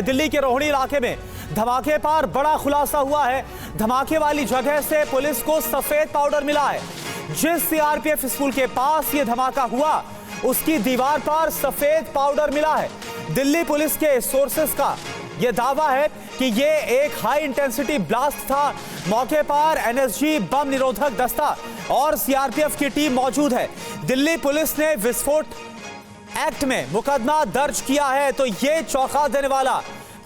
दिल्ली के रोहिणी इलाके में धमाके पर बड़ा खुलासा हुआ है। धमाके वाली जगह से पुलिस को सफेद पाउडर मिला है। जिस सीआरपीएफ स्कूल के पास यह धमाका हुआ उसकी दीवार पर सफेद पाउडर मिला है। दिल्ली पुलिस के सोर्सेस का यह दावा है कि यह एक हाई इंटेंसिटी ब्लास्ट था। मौके पर एनएसजी, बम निरोधक दस्ता और सीआरपीएफ की टीम मौजूद है। दिल्ली पुलिस ने विस्फोट एक्ट में मुकदमा दर्ज किया है। तो यह चौंका देने वाला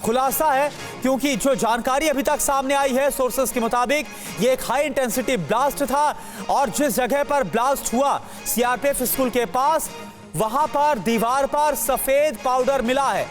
खुलासा है, क्योंकि जो जानकारी अभी तक सामने आई है सोर्सेस के मुताबिक ये एक हाई इंटेंसिटी ब्लास्ट था और जिस जगह पर ब्लास्ट हुआ सीआरपीएफ स्कूल के पास, वहां पर दीवार पर सफेद पाउडर मिला है।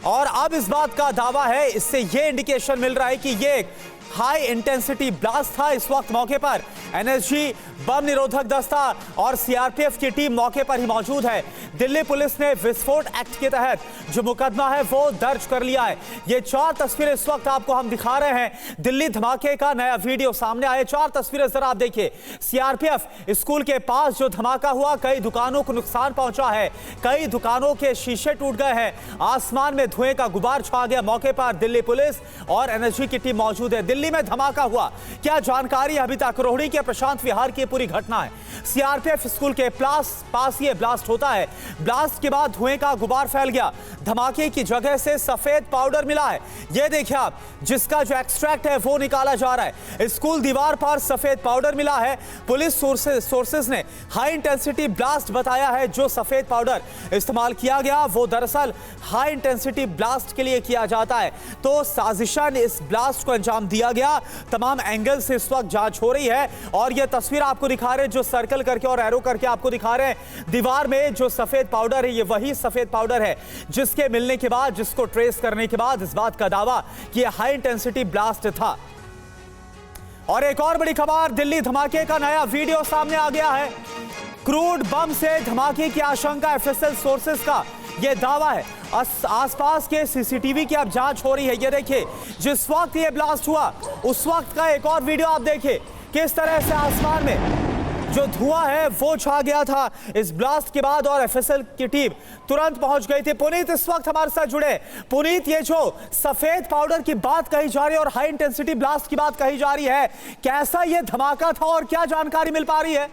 और अब इस बात का दावा है, इससे यह इंडिकेशन मिल रहा है कि यह एक हाई इंटेंसिटी ब्लास्ट था। इस वक्त मौके पर एनएसजी, बम निरोधक दस्ता और सीआरपीएफ की टीम मौके पर ही मौजूद है। दिल्ली पुलिस ने विस्फोट एक्ट के तहत जो मुकदमा है वो दर्ज कर लिया है। ये 4 तस्वीरें इस वक्त आपको हम दिखा रहे हैं। दिल्ली धमाके का नया वीडियो सामने आया। 4 तस्वीरें जरा आप देखिए। सीआरपीएफ स्कूल के पास जो धमाका हुआ, कई दुकानों को नुकसान पहुंचा है, कई दुकानों के शीशे टूट गए हैं, आसमान में धुएं का गुबार छा गया। मौके पर दिल्ली पुलिस और एनएसजी की टीम मौजूद है। दिल्ली में धमाका हुआ, क्या जानकारी अभी तक? रोहिणी के प्रशांत विहार की पूरी घटना है। सीआरपीएफ स्कूल के पास ये ब्लास्ट होता है। ब्लास्ट के बाद धुएं का गुबार फैल गया। धमाके की जगह से सफेद पाउडर मिला है। ये देखिए आप, जिसका जो एक्सट्रैक्ट है वो निकाला जा रहा है। स्कूल दीवार पर सफेद पाउडर मिला है। पुलिस सोर्सेस ने हाई इंटेंसिटी ब्लास्ट बताया है। जो सफेद पाउडर इस्तेमाल किया गया वो दरअसल हाई इंटेंसिटी ब्लास्ट के लिए किया जाता है। तो साजिशन इस ब्लास्ट को अंजाम दिया गया। तमाम एंगल से इस वक्त जांच हो रही है और यह तस्वीर आपको दिखा रहे हैं, जो सर्कल करके और एरो करके आपको दिखा रहे हैं। दीवार में जो सफेद पाउडर है ये वही सफेद पाउडर है जिसके मिलने के बाद, जिसको ट्रेस करने के बाद इस बात का दावा कि यह हाई इंटेंसिटी ब्लास्ट था। और एक और बड़ी खबर, दिल्ली धमाके का नया वीडियो सामने आ गया है। क्रूड बम से धमाके की आशंका, एफएसएल सोर्सेस का यह दावा है। आसपास के सीसीटीवी की अब जांच हो रही है। ये देखिए, जिस वक्त ये ब्लास्ट हुआ उस वक्त का एक और वीडियो आप देखिए, किस तरह से आसमान में जो धुआं है वो छा गया था इस ब्लास्ट के बाद और एफएसएल की टीम तुरंत पहुंच गई थी। पुनीत इस वक्त हमारे साथ जुड़े। पुनीत, ये जो सफेद पाउडर की बात कही जा रही है और हाई इंटेंसिटी ब्लास्ट की बात कही जा रही है, कैसा ये धमाका था और क्या जानकारी मिल पा रही है?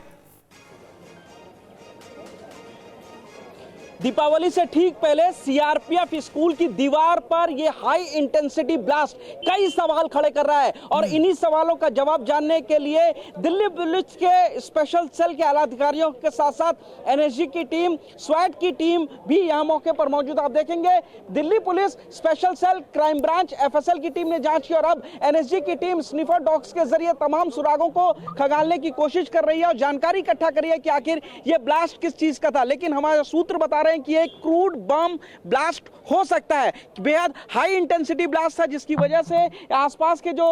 दीपावली से ठीक पहले सीआरपीएफ स्कूल की दीवार पर यह हाई इंटेंसिटी ब्लास्ट कई सवाल खड़े कर रहा है और इन्हीं सवालों का जवाब जानने के लिए दिल्ली पुलिस के स्पेशल सेल के आला अधिकारियों के साथ साथ एनएसजी की टीम, स्वैट की टीम भी यहां मौके पर मौजूद। आप देखेंगे Delhi police special cell, crime branch, FSL की टीम ने जांच की और अब एनएसजी की टीम स्निफर डॉग्स के जरिए तमाम सुरागों को खंगालने की कोशिश कर रही है और जानकारी इकट्ठा कर रही है कि आखिर यह ब्लास्ट किस चीज का था। लेकिन हमारे सूत्र बता रहे हैं कि एक क्रूड बम ब्लास्ट हो सकता है। बेहद हाई इंटेंसिटी ब्लास्ट था जिसकी वजह से आसपास के जो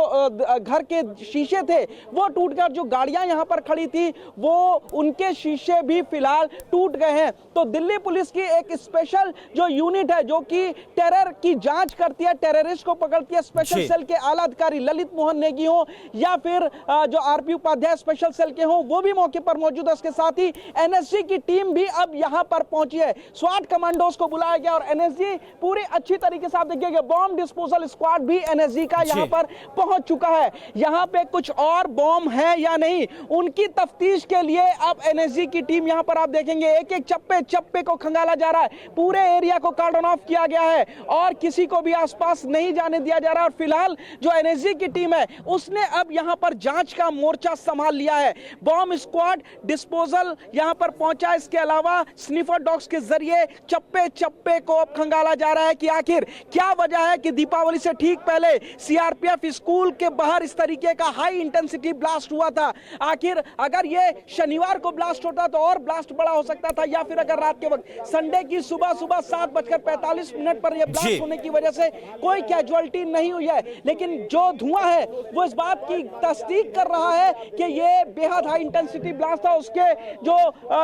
घर के शीशे थे वो टूटकर, जो गाड़ियां यहां पर खड़ी थी वो उनके शीशे भी फिलहाल टूट गए हैं। तो दिल्ली पुलिस की एक स्पेशल जो यूनिट है जो कि टेरर की जांच करती है, टेररिस्ट को पकड़ती है, स्पेशल सेल के आला अधिकारी ललित मोहन नेगी हो या फिर जो आरपी उपाध्याय स्पेशल सेल के हो वो भी मौके पर मौजूद है। उसके साथ ही एनएसजी की टीम भी अब यहां पर पहुंची है। स्वाट कमांडोज को बुलाया गया और एनएसजी पूरी अच्छी तरीके से आप देखिएगा, बॉम्ब डिस्पोजल स्क्वाड भी एनएसजी का यहां पर पहुंच चुका है। यहां पे कुछ और बॉम्ब है या नहीं, उनकी तफ्तीश के लिए अब एनएसजी की टीम यहां पर आप देखेंगे एक एक चप्पे को खंगाला जा रहा है। पूरे एरिया को कार्डन ऑफ किया गया है और किसी को भी आसपास नहीं जाने दिया जा रहा है। और फिलहाल जो एनएसजी की टीम है उसने अब यहां पर जांच का मोर्चा संभाल लिया है। बॉम्ब स्क्वाड डिस्पोजल यहां पर पहुंचा। इसके अलावा स्निफर डॉग्स के जरिए चप्पे को अब खंगाला जा रहा है कि आखिर क्या वजह है कि दीपावली से ठीक पहले सीआरपीएफ स्कूल के बाहर इस तरीके का हाई इंटेंसिटी ब्लास्ट हुआ था। आखिर अगर ये शनिवार को ब्लास्ट होता तो और ब्लास्ट बड़ा हो सकता था, या फिर अगर रात के वक्त संडे की सुबह 7:45 पर यह ब्लास्ट होने की वजह से कोई कैजुअलिटी नहीं हुई है। लेकिन जो धुआं है वो इस बात की तस्दीक कर रहा है कि यह बेहद हाई इंटेंसिटी ब्लास्ट था। उसके जो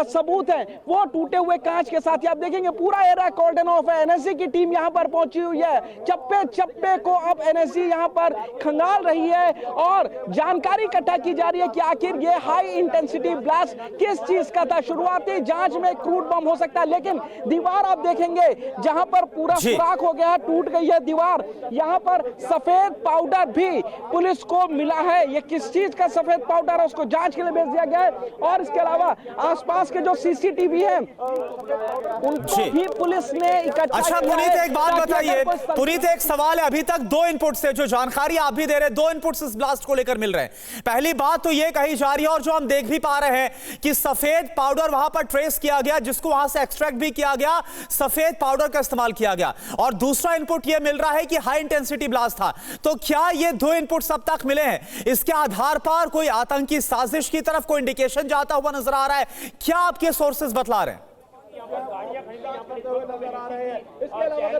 सबूत हैं वो टूटे हुए कांच के साथ साथ ही आप देखेंगे पूरा एरिया कॉर्डन ऑफ है। एनएसजी की टीम यहां पर पहुंची हुई है। चप्पे चप्पे को अब एनएसजी यहां पर खंगाल रही है और जानकारी इकट्ठा की जा रही है कि आखिर ये हाई इंटेंसिटी ब्लास्ट किस चीज का था। शुरुआती जांच में क्रूड बम हो सकता है, लेकिन दीवार आप देखेंगे जहां पर पूरा सुराख हो गया, टूट गई है दीवार। यहां पर सफेद पाउडर भी पुलिस को मिला है। ये किस चीज का सफेद पाउडर है उसको जांच के लिए भेज दिया गया है। और इसके अलावा आसपास के जो सीसीटीवी हैं उनको भी पुलिस ने इकट्ठा अच्छा किया पुनीत, है। एक बात बताइए पुनीत, एक सवाल है, अभी तक दो इनपुट से जो जानकारी आप भी दे रहे हैं, दो इनपुट्स इस ब्लास्ट को लेकर मिल रहे हैं। पहली बात तो ये कही जा रही है और जो हम देख भी पा रहे हैं कि सफेद पाउडर वहां पर ट्रेस किया गया, जिसको वहां से एक्सट्रैक्ट भी किया गया, सफेद पाउडर का इस्तेमाल किया गया। और दूसरा इनपुट यह मिल रहा है कि हाई इंटेंसिटी ब्लास्ट था। तो क्या ये दो इनपुट्स अब तक मिले हैं, इसके आधार पर कोई आतंकी साजिश की तरफ कोई इंडिकेशन जाता हुआ नजर आ रहा है? क्या आपके सोर्सेज बतला रहे हैं?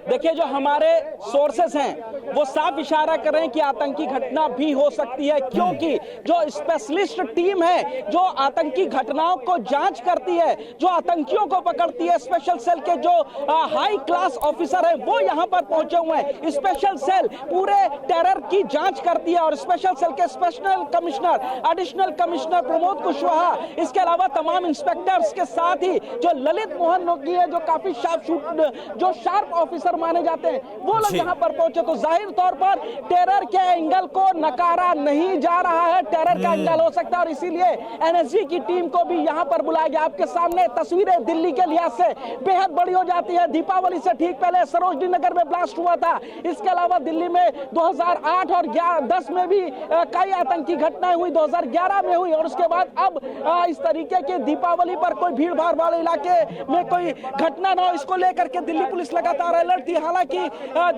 देखिए, जो हमारे सोर्सेस हैं वो साफ इशारा कर रहे हैं कि आतंकी घटना भी हो सकती है, क्योंकि जो स्पेशलिस्ट टीम है जो आतंकी घटनाओं को जांच करती है, जो आतंकियों को पकड़ती है, स्पेशल सेल के जो हाई क्लास ऑफिसर है वो यहां पर पहुंचे हुए हैं। स्पेशल सेल पूरे टेरर की जांच करती है और स्पेशल सेल के special commissioner, additional commissioner Pramod Kushwaha, इसके अलावा तमाम इंस्पेक्टर्स के साथ ही जो ललित मोहन लोगी है, जो काफी शार्प ऑफिसर माने जाते हैं, वो लोग यहां पर पहुंचे। तो जाहिर तौर पर टेरर के एंगल को नकारा नहीं जा रहा है। टेरर का एंगल हो सकता है और इसीलिए एनएसजी की टीम को भी यहां पर बुलाया गया। आपके सामने तस्वीरें दिल्ली के लिहाज से बेहद बड़ी हो जाती है। दीपावली से ठीक पहले सरोजनी नगर में ब्लास्ट हुआ था। इसके अलावा दिल्ली में 2008 और 10 में भी कई आतंकी घटनाएं हुई, 2011 में हुई और उसके बाद अब इस तरीके के दीपावली पर कोई भीड़ भाड़ वाले इलाके में कोई घटना ना हो, इसको लेकर के दिल्ली पुलिस लगातार अलर्ट थी। हालांकि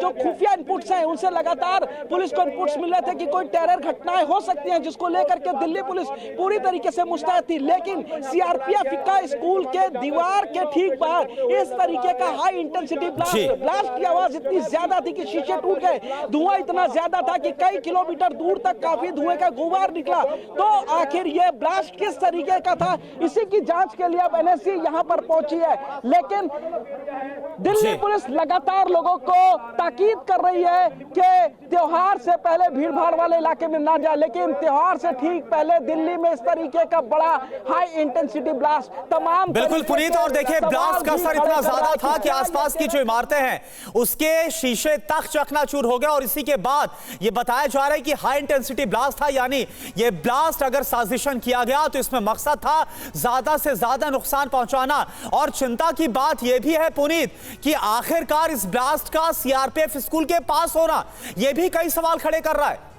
जो खुफिया इनपुट्स हैं उनसे लगातार पुलिस को इनपुट्स मिल रहे थे कि कोई टेरर घटनाएं हो सकती हैं, जिसको लेकर के दिल्ली पुलिस पूरी तरीके से मुस्तैद थी। लेकिन सीआरपीएफ का स्कूल के दीवार के ठीक बाहर इस तरीके का हाई इंटेंसिटी ब्लास्ट की आवाज इतनी ज्यादा थी कि शीशे टूट गए। धुआं इतना ज्यादा था कि कई किलोमीटर दूर तक काफी धुएं का गुबार निकला। तो आखिर यह ब्लास्ट किस तरीके का था, इसी की जांच के लिए अब एनएसजी यहां पर पहुंची है। लेकिन दिल्ली पुलिस लगातार लोगों को ताकीद कर रही है कि त्योहार से पहले भीड़ भाड़ वाले इलाके में ना जाए, लेकिन त्योहार से ठीक पहले दिल्ली में इस तरीके का बड़ा हाई इंटेंसिटी ब्लास्ट तमाम बिल्कुल पुनीत, और देखिए ब्लास्ट का असर इतना ज्यादा था कि आसपास की जो इमारतें हैं उसके शीशे तक चकनाचूर हो गए। और इसी के बाद ये बताया जा रहा है कि हाई इंटेंसिटी ब्लास्ट था, यानी ये ब्लास्ट अगर साजिशन किया गया तो इसमें मकसद था ज्यादा से ज्यादा नुकसान पहुंचाना। और चिंता की बात यह भी है पुनीत कि आखिरकार इस ब्लास्ट का सीआरपीएफ स्कूल के पास होना यह भी कई सवाल खड़े कर रहा है।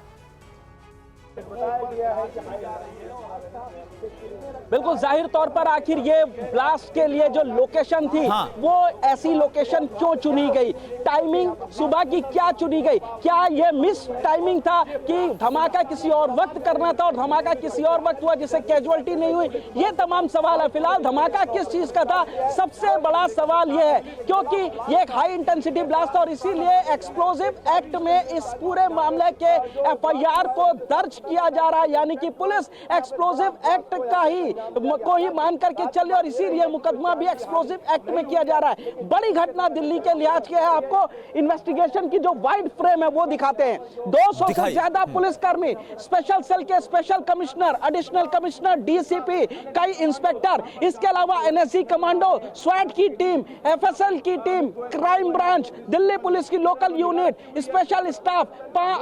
बिल्कुल, जाहिर तौर पर आखिर ये ब्लास्ट के लिए जो लोकेशन थी वो ऐसी लोकेशन क्यों चुनी गई, टाइमिंग सुबह की क्या चुनी गई, क्या ये मिस टाइमिंग था कि धमाका किसी और वक्त करना था और धमाका किसी और वक्त हुआ जिससे कैजुअलिटी नहीं हुई, ये तमाम सवाल है। फिलहाल धमाका किस चीज का था, सबसे बड़ा सवाल ये है, क्योंकि ये एक हाई इंटेंसिटी ब्लास्ट था और इसीलिए एक्सप्लोजिव एक्ट में इस पूरे मामले के एफआईआर को दर्ज किया जा रहा है, यानी कि पुलिस एक्सप्लोजिव एक्ट का को ही मान करके चले और इसीलिए मुकदमा भी एक्सप्लोजिव एक्ट में किया जा रहा है। बड़ी घटना दिल्ली के लिहाज के है। आपको इन्वेस्टिगेशन की जो वाइड फ्रेम है वो दिखाते हैं। 200 से ज्यादा पुलिसकर्मी, स्पेशल सेल के special commissioner, additional commissioner, DCP, कई इंस्पेक्टर, इसके अलावा एनएसजी कमांडो, स्वैट की टीम, एफएसएल की team, crime branch, Delhi police की लोकल यूनिट, स्पेशल स्टाफ,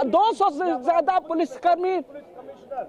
200 से ज्यादा पुलिसकर्मी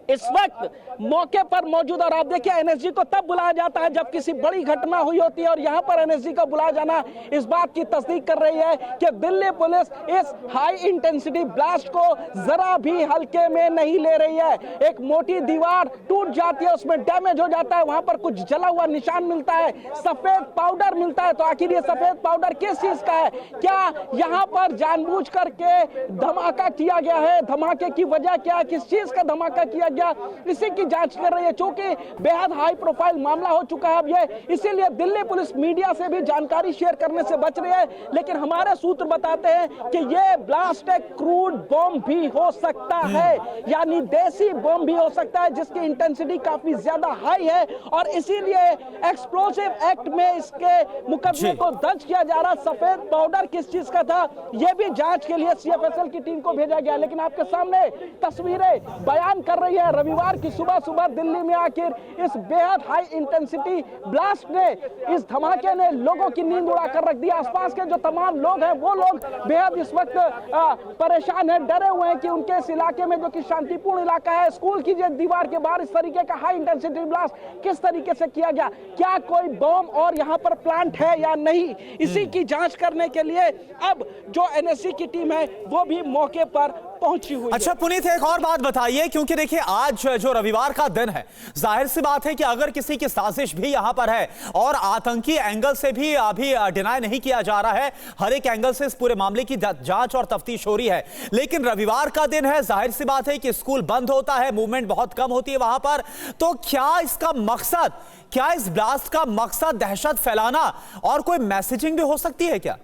इस वक्त मौके पर मौजूद। और आप देखिए एनएसजी को तब बुलाया जाता है जब किसी बड़ी घटना हुई होती है और यहां पर एनएसजी का बुलाया जाना इस बात की तस्दीक कर रही है कि दिल्ली पुलिस इस हाई इंटेंसिटी ब्लास्ट को जरा भी हल्के में नहीं ले रही है। एक मोटी दीवार टूट जाती है, उसमें डैमेज हो जाता है, वहां पर कुछ जला हुआ निशान मिलता है, सफेद पाउडर मिलता है। तो आखिर ये सफेद पाउडर किस चीज का है? क्या यहां पर जानबूझ करके धमाका किया गया है? धमाके की वजह क्या है? किस चीज का धमाका किया गया, इसी की जांच कर रही है। चूंकि बेहद हाई प्रोफाइल मामला हो चुका है अब ये, इसीलिए दिल्ली पुलिस मीडिया से भी जानकारी शेयर करने से बच रही है। लेकिन हमारे सूत्र बताते हैं कि ये ब्लास्ट एक क्रूड बॉम्ब भी हो सकता है, यानी देसी बॉम्ब भी हो सकता है, जिसकी इंटेंसिटी काफी ज्यादा हाई है और इसीलिए एक्सप्लोसिव एक्ट में इसके मुकदमे को दर्ज किया जा रहा। सफेद पाउडर किस चीज का था, यह भी जांच के लिए सीएफएसएल की टीम को भेजा गया। लेकिन आपके सामने तस्वीरें बयान कर रही है रविवार की सुबह सुबह दिल्ली में आखिर इस बेहद हाई इंटेंसिटी ब्लास्ट ने, इस धमाके ने लोगों की नींद उड़ाकर रख दी। आसपास के जो तमाम लोग हैं वो लोग बेहद इस वक्त परेशान हैं, डरे हुए हैं कि उनके इस इलाके में, जो कि शांतिपूर्ण इलाका है, स्कूल की दीवार के बाहर इस तरीके का हाई इंटेंसिटी ब्लास्ट किस तरीके से किया गया, क्या कोई बम और यहां पर प्लांट है या नहीं, इसी की जांच करने के लिए अब जो एनएसजी की टीम है वो भी मौके पर पहुंची हुई है। अच्छा पुनीत, एक और बात बताइए, क्योंकि देखिए आज जो रविवार का दिन है, जाहिर सी बात है कि अगर किसी की साजिश भी यहां पर है और आतंकी एंगल से भी अभी डिनाई नहीं किया जा रहा है, हर एक एंगल से इस पूरे मामले की जांच और तफ्तीश हो रही है, लेकिन रविवार का दिन है, जाहिर सी बात है कि स्कूल बंद होता है, मूवमेंट बहुत कम होती है वहां पर, तो क्या इसका मकसद, क्या इस ब्लास्ट का मकसद दहशत फैलाना और कोई मैसेजिंग भी हो सकती है क्या?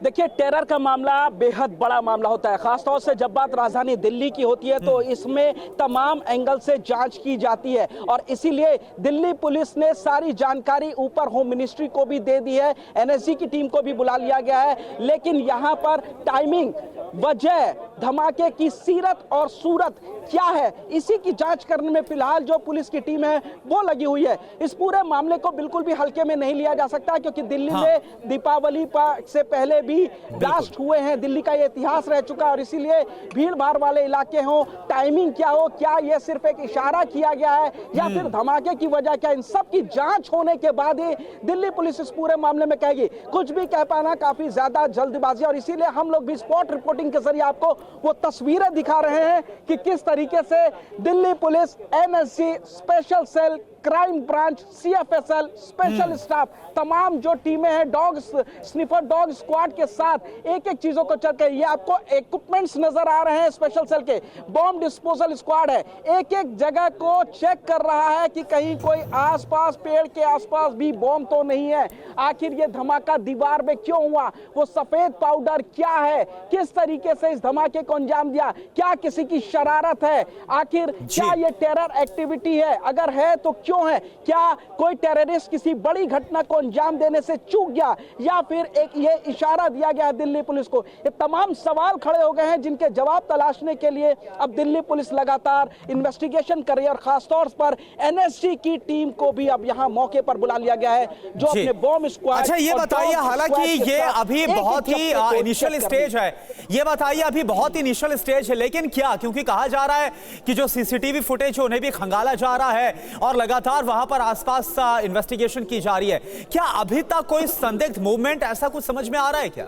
देखिए, टेरर का मामला बेहद बड़ा मामला होता है, खासतौर से जब बात राजधानी दिल्ली की होती है तो इसमें तमाम एंगल से जांच की जाती है और इसीलिए दिल्ली पुलिस ने सारी जानकारी ऊपर होम मिनिस्ट्री को भी दे दी है, एनएसजी की टीम को भी बुला लिया गया है। लेकिन यहां पर टाइमिंग, वजह, धमाके की सीरत और सूरत क्या है, इसी की जांच करने में फिलहाल जो पुलिस की टीम है वो लगी हुई है। इस पूरे मामले को बिल्कुल भी हल्के में नहीं लिया जा सकता, क्योंकि दिल्ली में दीपावली से पहले भी ब्लास्ट हुए हैं, दिल्ली का ये इतिहास रह चुका है और इसीलिए भीड़ भाड़ वाले इलाके हो, टाइमिंग क्या हो, क्या ये सिर्फ एक इशारा किया गया है या फिर धमाके की वजह क्या, इन सब की जांच होने के बाद ही दिल्ली पुलिस इस पूरे मामले में कहेगी। कुछ भी कह पाना काफी ज्यादा जल्दबाजी, और इसीलिए हम लोग भी स्पॉट रिपोर्टिंग के जरिए आपको वो तस्वीरें दिखा रहे हैं कि किस तरीके से Delhi police, NSG, special cell, crime branch, CFSL, special staff, तमाम जो टीमें हैं, डॉग स्निफर डॉग स्क्वाड के साथ एक एक चीजों को चेक कर, ये आपको इक्विपमेंट्स नजर आ रहे हैं स्पेशल सेल के, बॉम्ब डिस्पोजल स्क्वाड है, एक एक जगह को चेक कर रहा है कि कहीं कोई आसपास, पेड़ के आसपास भी बॉम्ब तो नहीं है, आखिर ये धमाका दीवार में क्यों हुआ, वो सफेद पाउडर क्या है, किस तरीके से इस धमाके को अंजाम दिया, क्या किसी की शरारत है, आखिर क्या ये टेरर एक्टिविटी है, अगर है तो क्यों है, क्या कोई टेररिस्ट किसी बड़ी घटना को अंजाम देने से चूक गया या फिर एक ये इशारा दिया गया है दिल्ली पुलिस को। ये तमाम सवाल खड़े हो गए हैं जिनके जवाब तलाशने के लिए अब दिल्ली पुलिस लगातार इन्वेस्टिगेशन कर रही है और खासतौर पर एनएसजी की टीम को भी अब यहां मौके पर बुला लिया गया है, जो अपने बॉम्ब स्क्वाड। अच्छा ये बताइए, हालांकि ये अभी बहुत ही इनिशियल स्टेज है, ये बताइए अभी बहुत ही इनिशियल स्टेज है, लेकिन क्या, क्योंकि कहा जा रहा है कि जो सीसीटीवी फुटेज है उन्हें भी खंगाला जा रहा है और लगातार वहां पर आसपास इन्वेस्टिगेशन की जा रही है, क्या अभी तक कोई संदिग्ध मूवमेंट ऐसा कुछ समझ में आ रहा है क्या?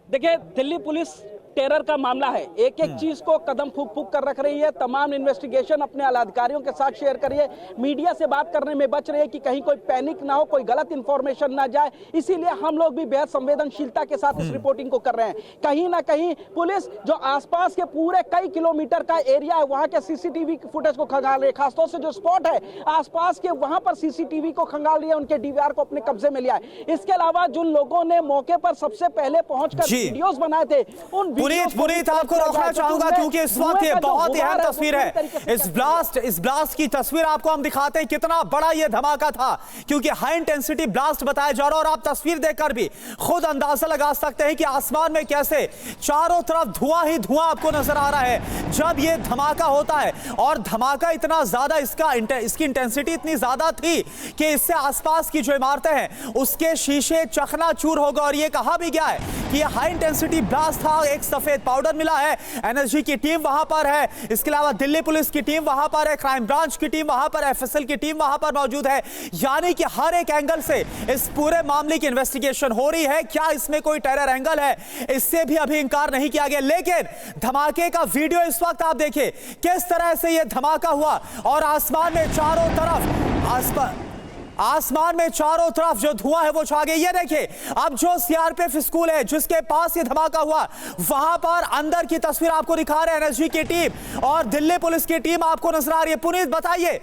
देखिए, दिल्ली पुलिस टेरर का मामला है, एक एक चीज को कदम फूंक फूंक कर रख रही है, तमाम इन्वेस्टिगेशन अपने अधिकारियों के साथ शेयर करिए, मीडिया से बात करने में बच रही है कि कहीं कोई पैनिक ना हो, कोई गलत इंफॉर्मेशन ना जाए, इसीलिए हम लोग भी बेहद संवेदनशीलता के साथ इस रिपोर्टिंग को कर रहे हैं। कहीं ना कहीं पुलिस जो आसपास के पूरे कई किलोमीटर का एरिया है वहां के सीसीटीवी फुटेज को खंगाल रही है, खासतौर से जो स्पॉट है आसपास के वहां पर सीसीटीवी को खंगाल रही है, उनके डीवीआर को अपने कब्जे में लिया है। इसके अलावा जिन लोगों ने मौके पर सबसे पहले पहुंचकर वीडियोस बनाए थे, उन पुनीत आपको रोकना चाहूंगा क्योंकि इस वक्त ये बहुत ही अहम तस्वीर है, इस ब्लास्ट की तस्वीर आपको हम दिखाते हैं, कितना बड़ा ये धमाका था, क्योंकि हाई इंटेंसिटी ब्लास्ट बताया जा रहा है और आप तस्वीर देखकर भी खुद अंदाजा लगा सकते हैं कि आसमान में कैसे चारों तरफ धुआं ही धुआं आपको नजर आ रहा है जब ये धमाका होता है। और धमाका इतना ज्यादा, इसकी इंटेंसिटी इतनी ज्यादा थी कि इससे आसपास की जो इमारतें हैं उसके शीशे चकनाचूर हो गए और ये कहा भी गया है कि ये हाई इंटेंसिटी ब्लास्ट था, एक सफेद पाउडर मिला है, एनएसजी की टीम वहां पर है, इसके अलावा दिल्ली पुलिस की टीम वहां पर है, क्राइम ब्रांच की टीम वहां पर, एफएसएल की टीम वहां पर मौजूद है, यानी कि हर एक एंगल से इस पूरे मामले की इन्वेस्टिगेशन हो रही है। क्या इसमें कोई टेरर एंगल है, इससे भी अभी इंकार नहीं किया गया, लेकिन धमाके का वीडियो इस वक्त आप देखिए किस तरह से यह धमाका हुआ और आसमान में चारों तरफ आसमान में चारों तरफ जो धुआं है वो छा गया। ये देखिए, अब जो सीआरपीएफ स्कूल है जिसके पास ये धमाका हुआ, वहां पर अंदर की तस्वीर आपको दिखा रहे हैं एनएसजी की टीम और दिल्ली पुलिस की टीम आपको नजर आ रही है। पुनीत बताइए।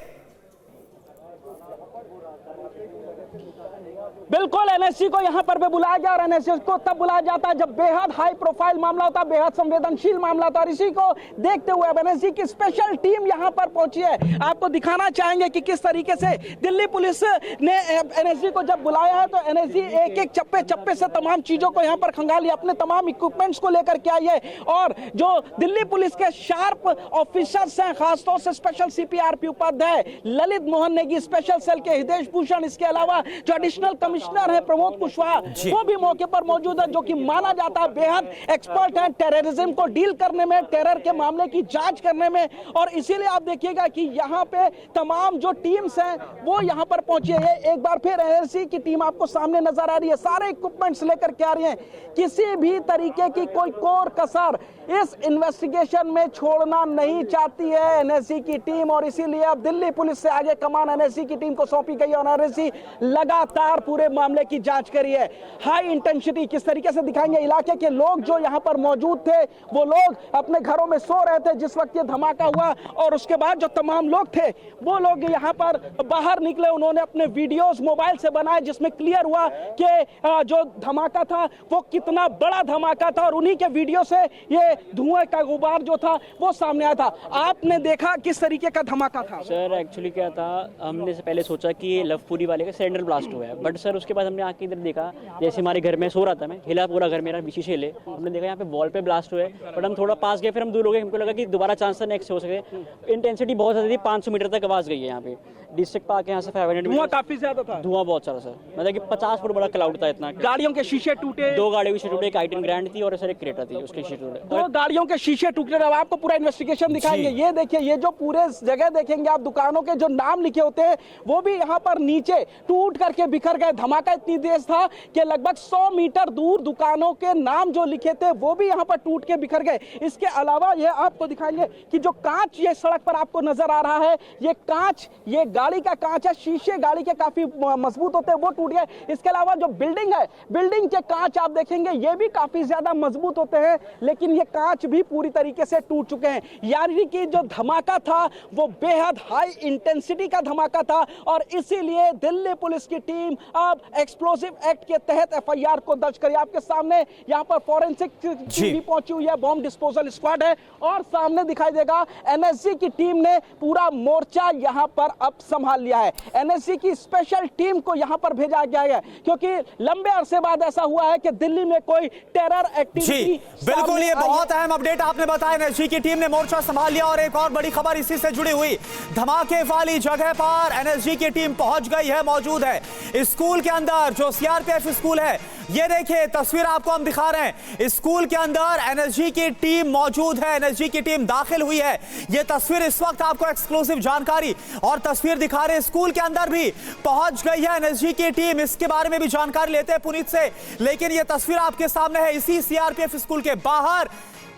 बिल्कुल, एनएससी को यहां पर भी बुलाया गया और एनएससी को तब बुलाया जाता है जब बेहद हाई प्रोफाइल मामला होता है, बेहद संवेदनशील मामला होता है। और इसी को देखते हुए अब एनएससी की स्पेशल टीम यहां पर पहुंची है। आपको दिखाना चाहेंगे कि किस तरीके से दिल्ली पुलिस ने एनएससी को जब बुलाया है तो एनएससी एक एक चप्पे चप्पे से तमाम चीजों को यहां पर खंगाली, अपने तमाम इक्विपमेंट्स को लेकर के आई है। और जो दिल्ली पुलिस के शार्प ऑफिसर्स हैं, खासतौर से special CPRP Upadhyay Lalit Mohan Negi, special cell के हृदय भूषण, इसके अलावा जो एडिशनल कमिश्नर है प्रमोद कुशवाहा, वो भी मौके पर मौजूद है, जो कि माना जाता है बेहद एक्सपर्ट है टेररिज्म को डील करने में, टेरर के मामले की जांच करने में। और इसीलिए आप देखिएगा कि यहाँ पे तमाम जो टीम्स हैं वो यहाँ पर पहुंची है। एक बार फिर एनएससी की टीम आपको सामने नजर आ रही है, सारे इक्विपमेंट्स लेकर के आ रही हैं। किसी भी तरीके की कोई कोर कसर इस इन्वेस्टिगेशन में छोड़ना नहीं चाहती है एनएससी की टीम, और इसीलिए अब दिल्ली पुलिस से आगे कमान एनएससी की टीम को सौंपी गई और एनएससी लगातार पूरे मामले की जांच करी है। हाई इंटेंसिटी किस तरीके से दिखाएंगे, इलाके के लोग जो यहां पर मौजूद थे वो लोग अपने घरों में सो रहे थे जिस वक्त ये धमाका हुआ, और उसके बाद जो तमाम लोग थे वो लोग यहां पर बाहर निकले, उन्होंने अपने वीडियोस मोबाइल से बनाए जिसमें क्लियर हुआ कि जो धमाका था वो कितना बड़ा धमाका था, और उन्हीं के वीडियो से ये धुएं का गुबार जो था वो सामने आया था। आपने देखा किस तरीके का धमाका था? सर एक्चुअली क्या था, हमने से पहले सोचा कि ये लवपुरी वाले का सिलेंडर ब्लास्ट हुआ है, बट सर उसके बाद हमने आके इधर देखा, जैसे हमारे घर में सो रहा था मैं, हिला पूरा घर मेरा पीछे हिले, हमने देखा यहाँ पे वॉल पे ब्लास्ट हुआ है, बट हम थोड़ा पास गए, फिर हम दूर हो गए, हमको लगा कि दोबारा चांस था नेक्स्ट हो सके। इंटेंसिटी बहुत ज़्यादा थी, 500 मीटर तक आवाज़ गई है यहाँ पे डिस्ट्रिक्ट पार्क, यहाँ से 500 धुआं काफी ज्यादा था, धुआं बहुत सारा सर, मतलब कि 50 फुट बड़ा क्लाउड था इतना। गाड़ियों के शीशे टूटे, 2 गाड़ियों की शीशे टूटे, एक i10 ग्रैंड थी और सर एक क्रेटा थी, उसके शीशे टूटे, 2 गाड़ियों के शीशे टूटे। अब आपको पूरा इन्वेस्टिगेशन दिखाएंगे। ये देखिए, ये जो पूरे जगह देखेंगे आप, दुकानों के जो नाम लिखे होते हैं वो भी यहाँ पर नीचे टूट करके बिखर गए। धमाका इतनी तेज था कि लगभग 100 मीटर दूर दुकानों के नाम जो लिखे थे वो भी यहाँ पर टूट के बिखर गए। इसके अलावा ये आपको दिखाएंगे कि जो कांच ये सड़क पर आपको नजर आ रहा है, ये कांच, ये गाड़ी का कांच है, शीशे गाड़ी के काफी मजबूत होते हैं वो टूट गए। इसके अलावा जो बिल्डिंग है, बिल्डिंग के कांच आप देखेंगे ये भी काफी ज्यादा मजबूत होते हैं, लेकिन ये कांच भी पूरी तरीके से टूट चुके हैं। यानी कि जो धमाका था वो बेहद हाई इंटेंसिटी का धमाका था, और इसीलिए दिल्ली पुलिस की टीम अब एक्सप्लोसिव एक्ट के तहत एफआईआर को दर्ज करी। आपके सामने यहाँ पर फॉरेंसिक टीम भी पहुंची हुई है, बॉम्ब डिस्पोजल स्क्वाड है, और सामने दिखाई देगा एनएसजी की टीम ने पूरा मोर्चा यहाँ पर अब संभाल लिया है। एनएसजी की स्पेशल टीम को यहाँ पर भेजा गया है क्योंकि लंबे अरसे बाद ऐसा हुआ है कि दिल्ली में कोई टेरर एक्टिविटी। बिल्कुल, ये बहुत अहम अपडेट आपने बताया। एनएसजी की टीम ने मोर्चा संभाल लिया, और एक और बड़ी खबर इसी से जुड़ी हुई, धमाके वाली जगह पर एनएसजी की टीम पहुंच गई है, मौजूद है स्कूल के अंदर, जो सीआरपीएफ स्कूल है। ये देखिए तस्वीर आपको हम दिखा रहे हैं, स्कूल के अंदर एनएसजी की टीम मौजूद है, एनएसजी की टीम दाखिल हुई है। ये तस्वीर इस वक्त आपको एक्सक्लूसिव जानकारी और तस्वीर दिखा रहे हैं, स्कूल के अंदर भी पहुंच गई है एनएसजी की टीम। इसके बारे में भी जानकारी लेते हैं पुनीत से, लेकिन ये तस्वीर आपके सामने है, इसी सीआरपीएफ स्कूल के बाहर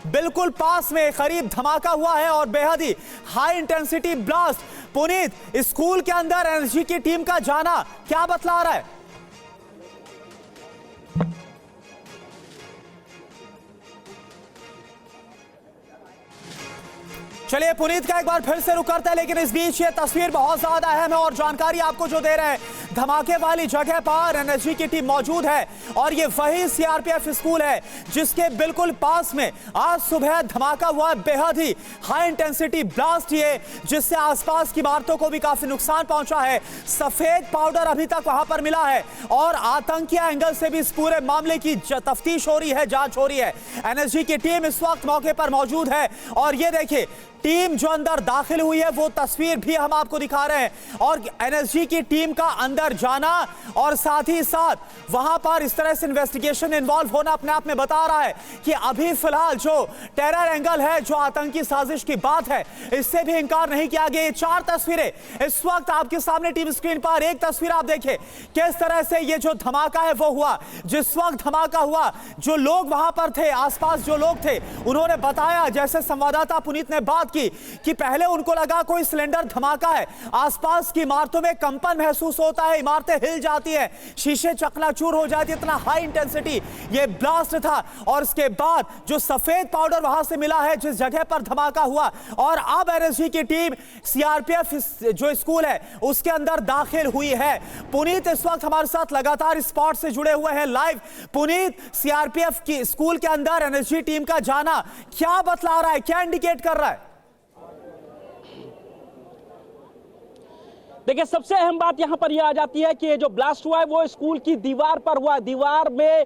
बिल्कुल पास में करीब धमाका हुआ है और बेहद ही high intensity blast. Puneet, school के अंदर एनएसजी की टीम का जाना क्या बतला रहा है? चलिए पुनीत का एक बार फिर से रुक करते हैं, लेकिन इस बीच ये तस्वीर बहुत ज्यादा अहम है और जानकारी आपको जो दे रहे हैं, धमाके वाली जगह पर एनएसजी की टीम मौजूद है, और ये वही सीआरपीएफ स्कूल है जिसके बिल्कुल पास में आज सुबह धमाका हुआ। बेहद ही हाई इंटेंसिटी ब्लास्ट ये, जिससे आसपास की इमारतों को भी काफी नुकसान पहुंचा है। सफेद पाउडर अभी तक वहां पर मिला है, और आतंकी एंगल से भी इस पूरे मामले की तफ्तीश हो रही है, जांच हो रही है। एनएसजी की टीम इस वक्त मौके पर मौजूद है, और ये देखिए टीम जो अंदर दाखिल हुई है वो तस्वीर भी हम आपको दिखा रहे हैं, और एनएसजी की टीम का अंदर जाना और साथ ही साथ वहां पर इस तरह से इन्वेस्टिगेशन इन्वॉल्व होना अपने आप में बता रहा है कि अभी फिलहाल जो टेरर एंगल है, जो आतंकी साजिश की बात है, इससे भी इंकार नहीं किया गया। 4 तस्वीरें इस वक्त आपके सामने टीवी स्क्रीन पर। एक तस्वीर आप देखिए किस तरह से ये जो धमाका है वो हुआ, जिस वक्त धमाका हुआ जो लोग वहां पर थे, आसपास जो लोग थे, उन्होंने बताया, जैसे संवाददाता पुनीत ने बात बात की कि पहले उनको लगा कोई सिलेंडर धमाका है, आसपास की इमारतों में कंपन महसूस होता है, इमारतें हिल जाती हैं, शीशे चकनाचूर हो जाती है, इतना हाई इंटेंसिटी ये ब्लास्ट था। और इसके बाद जो सफेद पाउडर वहां से मिला है जिस जगह पर धमाका हुआ, और अब एनएसजी की टीम सीआरपीएफ जो स्कूल है उसके अंदर दाखिल हुई है। पुनीत इस वक्त हमारे साथ लगातार स्पॉट से जुड़े हुए हैं लाइव। पुनीत, सीआरपीएफ की स्कूल के अंदर एनएसजी टीम का जाना क्या बतला रहा है, क्या इंडिकेट कर रहा है? देखिए, सबसे अहम बात यहां पर यह आ जाती है कि ये जो ब्लास्ट हुआ है वो स्कूल की दीवार पर हुआ, दीवार में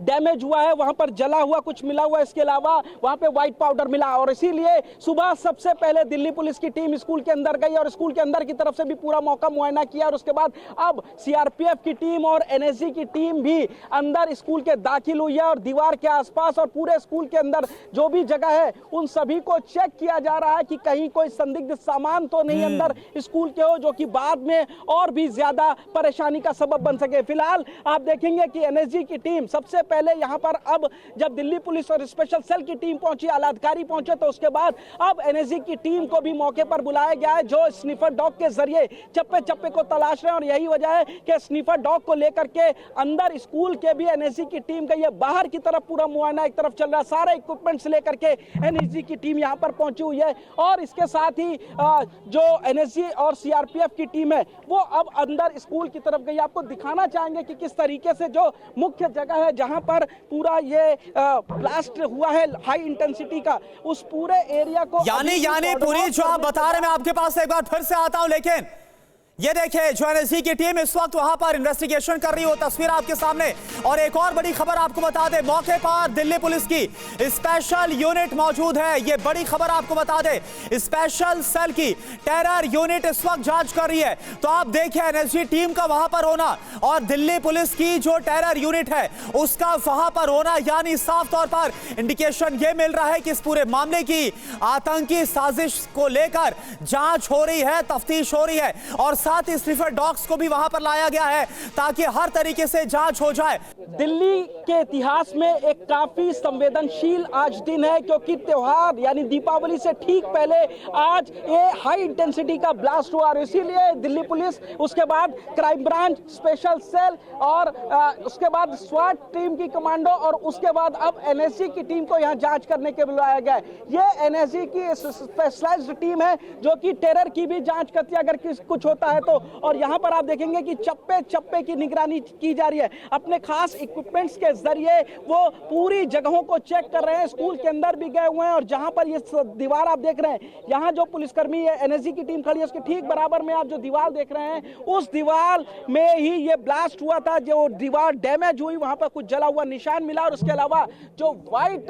डैमेज हुआ है, वहां पर जला हुआ कुछ मिला हुआ है, इसके अलावा वहां पे व्हाइट पाउडर मिला। और इसीलिए सुबह सबसे पहले दिल्ली पुलिस की टीम स्कूल के अंदर गई और स्कूल के अंदर की तरफ से भी पूरा मौका मुआयना किया। और उसके बाद अब सीआरपीएफ की टीम और एनएसजी की टीम भी अंदर स्कूल के दाखिल हुई है और दीवार के आसपास और पूरे स्कूल के अंदर जो भी जगह है उन सभी को चेक किया जा रहा है कि कहीं कोई संदिग्ध सामान तो नहीं अंदर स्कूल के हो जो कि बाद में और भी ज्यादा परेशानी का सबब बन सके। फिलहाल आप देखेंगे कि एनएसजी की टीम सबसे पहले यहां पर, अब जब दिल्ली पुलिस और स्पेशल सेल की टीम पहुंची, आला अधिकारी पहुंचे, तो उसके बाद अब एनएसजी की टीम को भी मौके पर बुलाया गया है जो स्निफर डॉग के जरिए चप्पे चप्पे को तलाश रहे हैं। और यही वजह है कि स्निफर डॉग को लेकर के अंदर स्कूल के भी एनएसजी की टीम गई है। बाहर की तरफ पूरा मुआयना एक तरफ चल रहा है, सारे इक्विपमेंट्स लेकर के एनएसजी की टीम यहां पर पहुंची हुई है। और इसके साथ ही जो एनएसजी और सीआरपीएफ की टीम है वो अब अंदर स्कूल की तरफ गई। आपको दिखाना चाहेंगे कि किस तरीके से जो मुख्य जगह है जहां पर पूरा ये ब्लास्ट हुआ है हाई इंटेंसिटी का, उस पूरे एरिया को यानी पूरी जो आप बता रहे हैं, मैं आपके पास एक बार फिर से आता हूं, लेकिन ये देखिए जो एनएसजी की टीम इस वक्त वहां पर इन्वेस्टिगेशन कर रही हो, तस्वीर आपके सामने। और एक और बड़ी खबर आपको बता दें, मौके पर दिल्ली पुलिस की स्पेशल यूनिट मौजूद है। ये बड़ी खबर आपको बता दें, स्पेशल सेल की टेरर यूनिट इस वक्त जांच कर रही है। तो आप देखिए एनएसजी टीम का वहां पर होना और दिल्ली पुलिस की जो टेरर यूनिट है उसका वहां पर होना, यानी साफ तौर पर इंडिकेशन ये मिल रहा है कि इस पूरे मामले की आतंकी साजिश को लेकर जांच हो रही है, तफ्तीश हो रही है। और साथ ही स्निफर डॉग्स को भी वहां पर लाया गया है ताकि हर तरीके से जांच हो जाए। दिल्ली के इतिहास में एक काफी संवेदनशील आज दिन है क्योंकि त्योहार यानी दीपावली से ठीक पहले आज ये हाई इंटेंसिटी का ब्लास्ट हुआ और इसीलिए दिल्ली पुलिस, उसके बाद क्राइम ब्रांच, स्पेशल सेल और उसके बाद स्वाट टीम की कमांडो और उसके बाद अब एनएसजी की टीम को यहां जांच करने के बुलाया गया है। ये एनएसजी की स्पेशलाइज्ड टीम है जो कि टेरर की भी जांच करती है अगर कुछ होता है तो। और यहां पर आप देखेंगे कि चप्पे चप्पे की निगरानी की जा रही है। अपने खास इक्विपमेंट्स के जरिए वो पूरी जगहों को चेक कर रहे हैं। स्कूल के अंदर भी गए हुए हैं और जहां पर ये दीवार आप देख रहे हैं, यहां जो पुलिसकर्मी है, एनएसजी की टीम खड़ी है, उसके ठीक बराबर में आप जो दीवार देख रहे हैं उस दीवार में ही ये ब्लास्ट हुआ था। जो दीवार डैमेज हुई वहां पर कुछ जला हुआ निशान मिला और उसके अलावा जो व्हाइट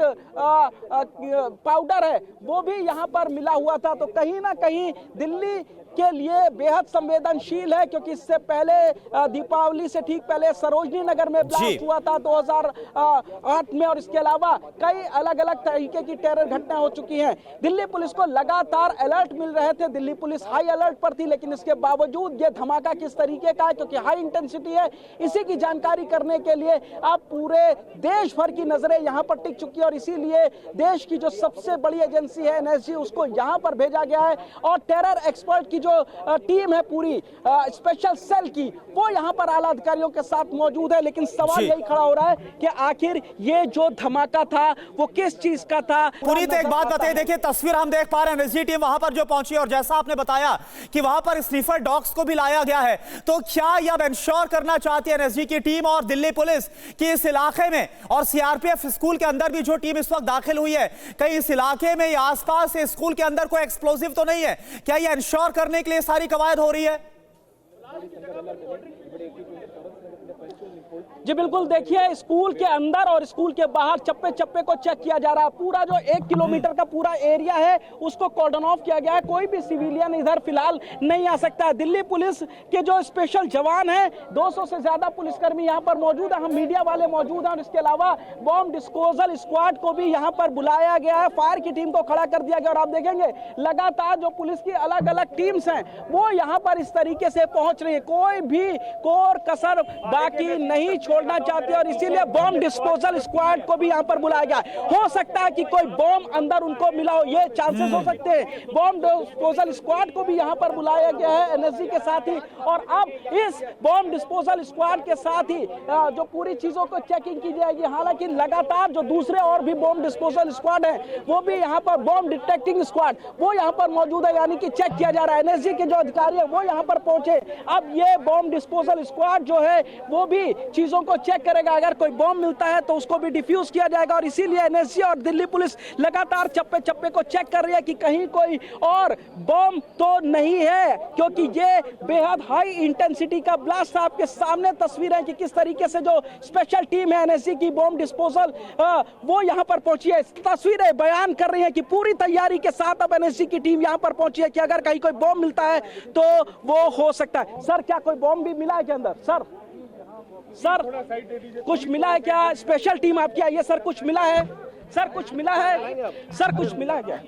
पाउडर है वो भी यहां पर मिला हुआ था। तो कहीं ना कहीं दिल्ली के लिए बेहद संवेदनशील है क्योंकि इससे पहले दीपावली से ठीक पहले सरोजनी नगर में ब्लास्ट हुआ था 2008 में और इसके अलावा कई अलग अलग तरीके की टेरर घटनाएं हो चुकी हैं। दिल्ली पुलिस को लगातार अलर्ट मिल रहे थे, दिल्ली पुलिस हाई अलर्ट पर थी, लेकिन इसके बावजूद ये धमाका किस तरीके का है क्योंकि हाई इंटेंसिटी है, इसी की जानकारी करने के लिए अब पूरे देश भर की नजरें यहां पर टिक चुकी है और इसीलिए देश की जो सबसे बड़ी एजेंसी है एनएसजी, उसको यहां पर भेजा गया है और टेरर एक्सपर्ट की जो टीम है पूरी स्पेशल सेल की, वो यहां पर आला अधिकारियों के साथ मौजूद है। लेकिन सवाल यही खड़ा हो रहा है कि आखिर ये जो धमाका था वो किस चीज का था। पूरी एक बात बताइए, देखिए तस्वीर हम देख पा रहे हैं, एनएसजी टीम वहां पर जो पहुंची और जैसा आपने बताया कि वहां पर स्निफर डॉग्स को भी लाया गया है, तो क्या यह इंश्योर करना चाहती है एनएसजी की टीम और दिल्ली पुलिस कि इस इलाके में और सीआरपीएफ स्कूल के अंदर भी जो टीम इस वक्त दाखिल हुई है, कहीं इस इलाके में या आसपास स्कूल के अंदर कोई एक्सप्लोजिव तो नहीं है? क्या यह इंश्योर करने के लिए सारी कवायद हो रही है? जी बिल्कुल, देखिए स्कूल के अंदर और स्कूल के बाहर चप्पे चप्पे को चेक किया जा रहा है। पूरा जो 1 किलोमीटर का पूरा एरिया है उसको कॉर्डन ऑफ किया गया है, कोई भी सिविलियन इधर फिलहाल नहीं आ सकता है। दिल्ली पुलिस के जो स्पेशल जवान हैं, 200 से ज्यादा पुलिसकर्मी यहाँ पर मौजूद है, हम मीडिया वाले मौजूद हैं और इसके अलावा बॉम्ब डिस्पोजल स्क्वाड को भी यहाँ पर बुलाया गया है, फायर की टीम को खड़ा कर दिया गया और आप देखेंगे लगातार जो पुलिस की अलग अलग टीम्स हैं वो यहाँ पर इस तरीके से पहुंच रही है, कोई भी कोर कसर बाकी नहीं छोड़ छोड़ना चाहते हैं और इसीलिए बॉम्ब डिस्पोजल स्क्वाड को भी यहाँ पर बुलाया गया है। हो सकता है कि कोई बॉम्ब अंदर उनको मिला हो, ये चांसेस हो सकते हैं। बॉम्ब डिस्पोजल स्क्वाड को भी यहाँ पर बुलाया गया है एनएसजी के साथ ही, और अब इस बॉम्ब डिस्पोजल स्क्वाड के साथ ही जो पूरी चीजों को चेकिंग की जाएगी। हालांकि लगातार जो दूसरे और भी बॉम्ब डिस्पोजल स्क्वाड है वो भी यहाँ पर बॉम्ब डिटेक्टिंग स्क्वाड वो यहाँ पर मौजूद है, यानी कि चेक किया जा रहा है। एनएसजी के जो अधिकारी है वो यहाँ पर पहुंचे। अब ये बॉम्ब डिस्पोजल स्क्वाड जो है वो भी चीजों को चेक करेगा, अगर कोई बॉम्ब मिलता है तो उसको भी डिफ्यूज किया जाएगा। और इसीलिए एनएसजी और दिल्ली पुलिस लगातार चप्पे चप्पे को चेक कर रही है कि कहीं कोई और बॉम्ब तो नहीं है, क्योंकि ये बेहद हाई इंटेंसिटी का ब्लास्ट। आपके सामने तस्वीरें कि किस तरीके से जो स्पेशल टीम है एनएसजी की बॉम्ब डिस्पोजल वो यहाँ पर पहुंची है। तस्वीरें बयान कर रही हैं कि पूरी तैयारी के साथ अब एनएसजी की टीम यहाँ पर पहुंची है कि अगर कहीं कोई बॉम्ब मिलता है तो वो हो सकता है। सर, क्या कोई बॉम्ब भी मिला है के अंदर? सर कुछ मिला है क्या? स्पेशल टीम आपकी आई है सर, कुछ मिला है? सर कुछ मिला है? सर कुछ मिला है क्या?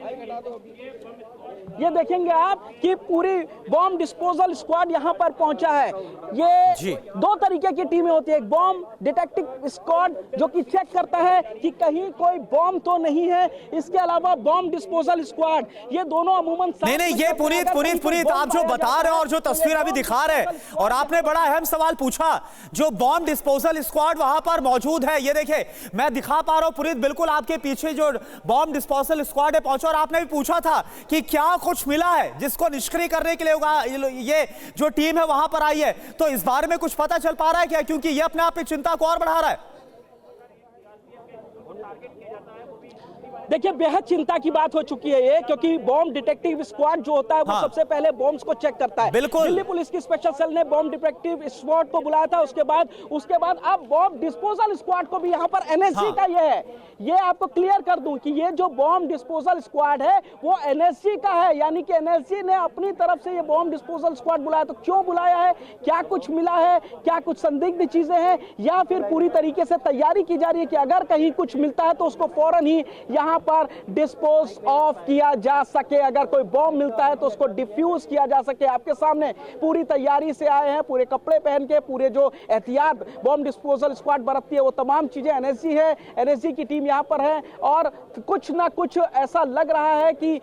ये देखेंगे आप कि पूरी बॉम्ब डिस्पोजल स्क्वाड यहाँ पर पहुंचा है। ये दो तरीके की टीमें होती है, एक बॉम्ब डिटेक्टिव स्क्वाड जो कि चेक करता है कि कहीं कोई बॉम्ब तो नहीं है, इसके अलावा बॉम्ब डिस्पोजल स्क्वाड, ये दोनों अमूमन नहीं ये पुनीत आप जो बता रहे हो और जो तस्वीर अभी दिखा रहे हैं, और आपने बड़ा अहम सवाल पूछा, जो बॉम्ब डिस्पोजल स्क्वाड वहां पर मौजूद है, ये देखे मैं दिखा पा रहा हूं पुनीत, बिल्कुल आपके पीछे जो बॉम्ब डिस्पोजल स्क्वाड है पहुंचा। और आपने भी पूछा था कि क्या कुछ मिला है जिसको निष्क्रिय करने के लिए ये जो टीम है वहां पर आई है, तो इस बारे में कुछ पता चल पा रहा है क्या? क्योंकि ये अपने आप में चिंता को और बढ़ा रहा है। देखिए, बेहद चिंता की बात हो चुकी है ये, क्योंकि बॉम्ब डिटेक्टिव स्क्वाड जो होता है वो सबसे पहले बॉम्ब्स को चेक करता है। बिल्कुल। दिल्ली पुलिस की स्पेशल सेल ने बॉम्ब डिटेक्टिव स्क्वाड को बुलाया था, उसके बाद अब बॉम्ब डिस्पोजल स्क्वाड को भी यहाँ पर एनएसजी का ये है। ये आपको क्लियर कर दूं कि ये जो बॉम्ब डिस्पोजल स्क्वाड है वो एनएसजी का है, यानी कि एनएसजी ने अपनी तरफ से ये बॉम्ब डिस्पोजल स्क्वाड बुलाया। तो क्यों बुलाया है? क्या कुछ मिला है? क्या कुछ संदिग्ध चीजें हैं, या फिर पूरी तरीके से तैयारी की जा रही है कि अगर कहीं कुछ मिलता है तो उसको फौरन ही यहाँ पर डिस्पोज ऑफ किया जा सके, अगर कोई बॉम्ब मिलता है तो उसको डिफ्यूज किया जा सके। आपके सामने पूरी तैयारी से आए हैं, पूरे कपड़े पहन के, पूरे जो एहतियात बॉम्ब डिस्पोजल स्क्वाड बरतती है वो तमाम चीजें एनएसजी है, एनएसजी की टीम यहाँ पर है। और कुछ ना कुछ ऐसा लग रहा है कि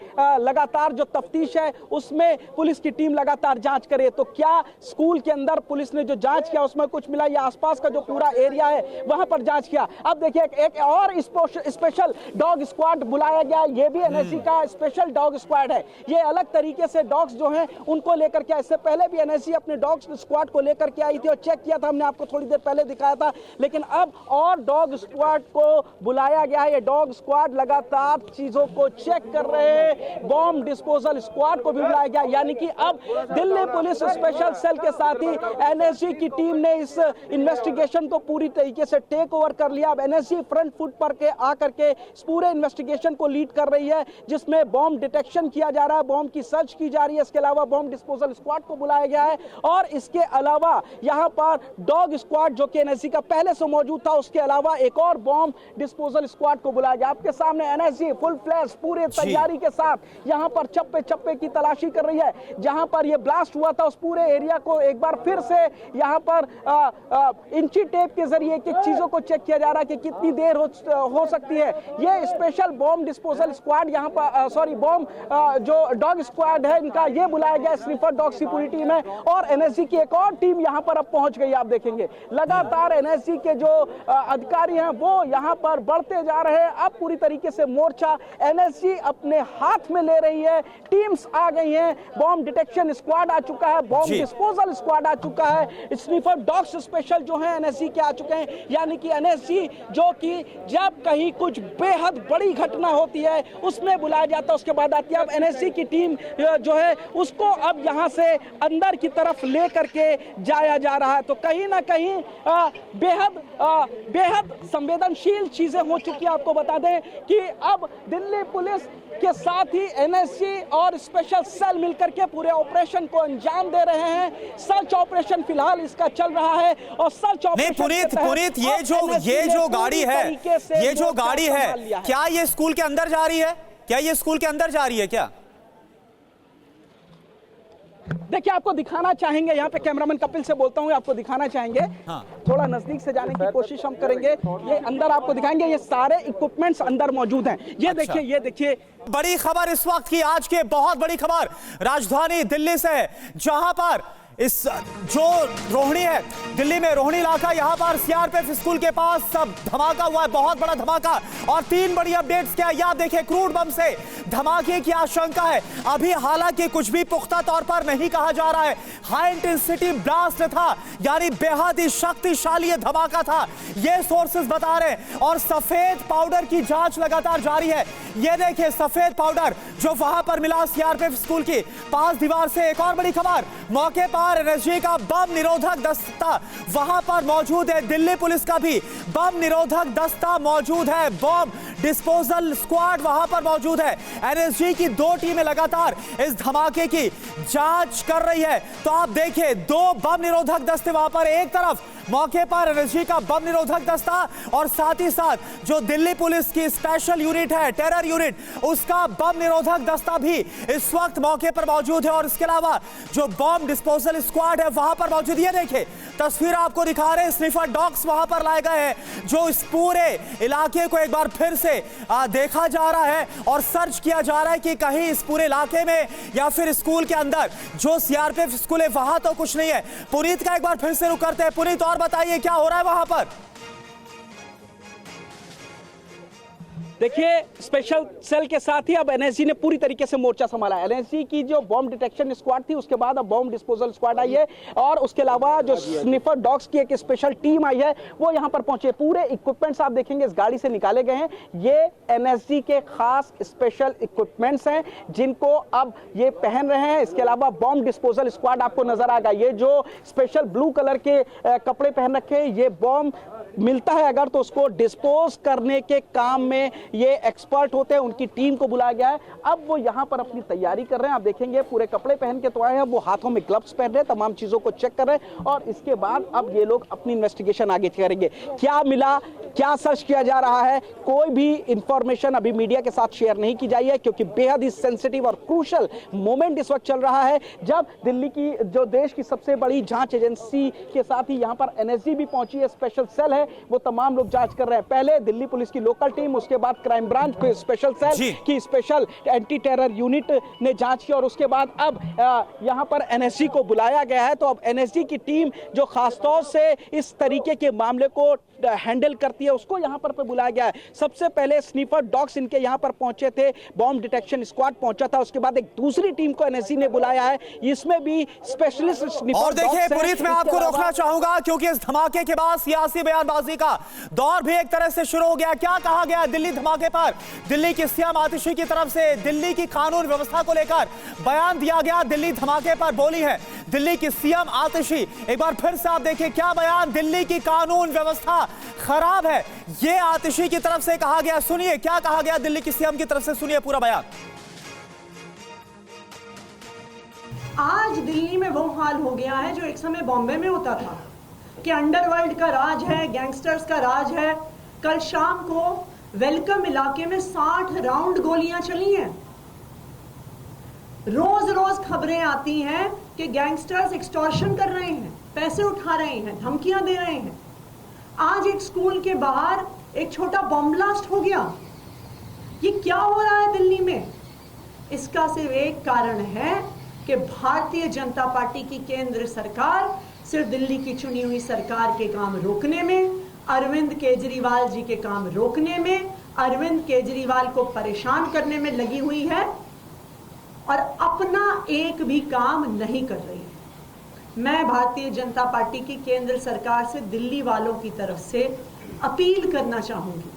लगातार जो तफ्तीश है उसमें पुलिस की टीम लगातार जांच करे। तो क्या स्कूल के अंदर पुलिस ने जो जांच किया उसमें कुछ मिला, या आसपास का जो पूरा एरिया है वहां पर जांच किया? अब देखिए, एक और स्पेशल डॉग स्क्वाड बुलाया गया, ये भी एनएसजी का स्पेशल डॉग स्क्वाड है। ये अलग तरीके से डॉग्स जो हैं उनको लेकर के, इससे पहले भी एनएसजी अपने डॉग स्क्वाड को लेकर के आई थी और चेक किया था, हमने आपको थोड़ी देर पहले दिखाया था। लेकिन अब और डॉग स्क्वाड को बुलाया गया है। ये डॉग स्क्वाड लगातार चीजों को चेक कर रहे हैं। बॉम्ब डिस्पोजल स्क्वाड को भी बुलाया गया, यानी कि अब दिल्ली पुलिस स्पेशल सेल के साथ ही एनएसजी की टीम ने इस इन्वेस्टिगेशन को पूरी तरीके से टेक ओवर कर लिया। अब एनएसजी फ्रंट फुट पर के आकर के इस पूरे इन्वेस्टिगेशन को लीड कर रही है, जिसमें बॉम्ब डिटेक्शन किया जा रहा है, बॉम्ब की सर्च की जा रही है। इसके अलावा बॉम्ब डिस्पोजल स्क्वाड को बुलाया गया है, और इसके अलावा यहां पर डॉग स्क्वाड जो कि एनएसजी का पहले से मौजूद था, उसके अलावा एक और बॉम्ब डिस्पोजल स्क्वाड को बुलाया गया। आपके सामने एनएसजी फुल फ्लैश पूरे तैयारी के साथ यहां पर चप्पे चप्पे की तलाशी कर रही है। जहां पर यह ब्लास्ट हुआ था उस पूरे एरिया को एक बार फिर से यहां पर इंची टेप के जरिए की चीजों को चेक किया जा रहा है कि कितनी देर हो सकती है। यह स्पेशल बॉम्ब डिस्पोजल स्क्वाड यहाँ पर बॉम्ब जो डॉग स्क्वाड है इनका ये बुलाया गया, स्निफर डॉग्स की पूरी टीम है, और एनएसजी की एक और टीम यहाँ पर अब पहुंच गई। आप देखेंगे लगातार एनएसजी के जो अधिकारी हैं वो यहाँ पर बढ़ते जा रहे हैं। अब पूरी तरीके से मोर्चा एनएसजी अपने हाथ में ले रही है। टीम्स आ गई हैं, बॉम्ब डिटेक्शन स्क्वाड आ चुका है, बॉम्ब डिस्पोजल स्क्वाड आ चुका है, स्निफर डॉग्स स्पेशल जो है एनएसजी के आ चुके हैं। यानी कि एनएसजी जो कि जब कहीं कुछ बेहद बड़ी घटना होती है उसमें बुलाया जाता है, उसके बाद आती है। अब एनएसजी की टीम जो है उसको अब यहां से अंदर की तरफ ले करके जाया जा रहा है। तो कहीं ना कहीं बेहद संवेदनशील चीजें हो चुकी है। आपको बता दें कि अब दिल्ली पुलिस के साथ ही एनएसजी और स्पेशल सेल मिलकर के पूरे ऑपरेशन को अंजाम दे रहे हैं। सर्च ऑपरेशन फिलहाल इसका चल रहा है, और सर्च ऑपरेशन पुनीत ये जो गाड़ी है क्या ये स्कूल के अंदर जा रही है? क्या ये स्कूल के अंदर जा रही है क्या? देखिए आपको दिखाना चाहेंगे, यहाँ पे कैमरामैन कपिल से बोलता हूँ, आपको दिखाना चाहेंगे। हाँ। थोड़ा नजदीक से जाने की कोशिश हम करेंगे। ये अंदर आपको दिखाएंगे, ये सारे इक्विपमेंट्स अंदर मौजूद हैं। ये देखिए, ये देखिए। बड़ी खबर इस वक्त की, आज के बहुत बड़ी खबर राजधानी दिल्ली से है, जहां पर इस जो रोहिणी है, दिल्ली में रोहिणी इलाका, यहां पर सीआरपीएफ स्कूल के पास सब धमाका हुआ है, बहुत बड़ा धमाका। और 3 बड़ी अपडेट्स क्या है, यह देखिए, क्रूड बम से धमाके की आशंका है। अभी हालांकि कुछ भी पुख्ता तौर पर नहीं कहा जा रहा है। हाई इंटेंसिटी ब्लास्ट था, यानी बेहद ही शक्तिशाली धमाका था, यह सोर्सेस बता रहे हैं। और सफेद पाउडर की जांच लगातार जारी है। यह देखिए सफेद पाउडर जो वहां पर मिला सीआरपीएफ स्कूल की पास दीवार से। एक और बड़ी खबर, मौके पर एनएसजी का बम निरोधक दस्ता वहां पर मौजूद है। दिल्ली पुलिस का भी बम निरोधक दस्ता मौजूद है, बम डिस्पोजल स्क्वाड वहां पर मौजूद है। एनएसजी की 2 टीमें लगातार इस धमाके की जांच कर रही है। तो आप देखिए 2 बम निरोधक दस्ते वहां पर, एक तरफ मौके पर एनएसजी का बम निरोधक दस्ता और साथ ही साथ जो दिल्ली पुलिस की स्पेशल यूनिट है, टेरर यूनिट, उसका बम निरोधक दस्ता भी इस वक्त मौके पर मौजूद है। और इसके अलावा जो बम डिस्पोजल स्क्वाड है वहां पर मौजूद। ये देखिए तस्वीर आपको दिखा रहे हैं, स्निफर डॉग्स वहां पर लाए गए हैं, जो इस पूरे इलाके को एक बार फिर से देखा जा रहा है और सर्च किया जा रहा है कि कहीं इस पूरे इलाके में या फिर स्कूल के अंदर जो सीआरपीएफ स्कूल है वहां तो कुछ नहीं है। पुनीत का एक बार फिर से रुख करते हैं। पुनीत, और बताइए क्या हो रहा है वहां पर? देखिए स्पेशल सेल के साथ ही अब एनएसजी ने पूरी तरीके से मोर्चा संभाला है। एनएसजी की जो बॉम्ब डिटेक्शन स्क्वाड थी, उसके बाद अब बॉम्ब डिस्पोजल स्क्वाड आई है और उसके अलावा जो स्निफर डॉग्स की एक स्पेशल टीम आई है वो यहां पर पहुंचे। पूरे इक्विपमेंट्स आप देखेंगे इस गाड़ी से निकाले गए हैं। ये एनएसजी के खास स्पेशल इक्विपमेंट्स हैं जिनको अब ये पहन रहे हैं। इसके अलावा बॉम्ब डिस्पोजल स्क्वाड आपको नजर आएगा, ये जो स्पेशल ब्लू कलर के कपड़े पहन रखे हैं, ये बॉम्ब मिलता है अगर तो उसको डिस्पोज करने के काम में ये एक्सपर्ट होते हैं, उनकी टीम को बुलाया गया है। अब वो यहाँ पर अपनी तैयारी कर रहे हैं। आप देखेंगे पूरे कपड़े पहन के तो आए हैं, वो हाथों में ग्लव्स पहन रहे हैं, तमाम चीजों को चेक कर रहे हैं और इसके बाद अब ये लोग अपनी इन्वेस्टिगेशन आगे करेंगे। क्या मिला, क्या सर्च किया जा रहा है, कोई भी इंफॉर्मेशन अभी मीडिया के साथ शेयर नहीं की जाए, क्योंकि बेहद ही सेंसिटिव और क्रूशल मोमेंट इस वक्त चल रहा है, जब दिल्ली की जो देश की सबसे बड़ी जांच एजेंसी के साथ ही यहाँ पर एनएसजी भी पहुंची है, स्पेशल सेल है, वो तमाम लोग जांच कर रहे हैं। पहले दिल्ली पुलिस की लोकल टीम, उसके बाद क्राइम ब्रांच के स्पेशल सेल की स्पेशल एंटी टेरर यूनिट ने जांच की और उसके बाद अब यहां पर एनएसजी को बुलाया गया है। तो अब एनएसजी की टीम जो खासतौर से इस तरीके के मामले को हैंडल करती है, उसको यहां पर बुलाया गया है। सबसे पहले स्निफर डॉग्स इनके यहां पर पहुंचे थे, बॉम्ब डिटेक्शन स्क्वाड पहुंचा था, उसके बाद एक दूसरी टीम को एनएसजी ने बुलाया है, इसमें भी स्पेशलिस्ट स्निफर। और देखिए पुनीत, मैं आपको रोकना चाहूंगा क्योंकि इस धमाके के बाद सियासी बयानबाजी का दौर भी एक तरह से शुरू हो गया। क्या कहा गया दिल्ली धमाके पर? दिल्ली की सीएम आतिशी की तरफ से दिल्ली की कानून व्यवस्था को लेकर बयान दिया गया। दिल्ली धमाके पर बोली है दिल्ली की सीएम आतिशी। एक बार फिर से आप देखिए क्या बयान, दिल्ली की कानून व्यवस्था खराब है, ये आतिशी की तरफ से कहा गया। सुनिए क्या कहा गया दिल्ली की सीएम की तरफ से, सुनिए पूरा बयान। आज दिल्ली में वो हाल हो गया है जो एक समय बॉम्बे में होता था कि अंडरवर्ल्ड का राज है, गैंगस्टर्स का राज है। कल शाम को वेलकम इलाके में 60 राउंड गोलियां चली हैं। रोज रोज खबरें आती हैं कि गैंगस्टर्स एक्सटॉर्शन कर रहे हैं, पैसे उठा रहे हैं, धमकियां दे रहे हैं। आज एक स्कूल के बाहर एक छोटा बॉम्ब ब्लास्ट हो गया। ये क्या हो रहा है दिल्ली में? इसका सिर्फ एक कारण है कि भारतीय जनता पार्टी की केंद्र सरकार सिर्फ दिल्ली की चुनी हुई सरकार के काम रोकने में, अरविंद केजरीवाल जी के काम रोकने में, अरविंद केजरीवाल को परेशान करने में लगी हुई है और अपना एक भी काम नहीं कर रही है। मैं भारतीय जनता पार्टी की केंद्र सरकार से दिल्ली वालों की तरफ से अपील करना चाहूंगी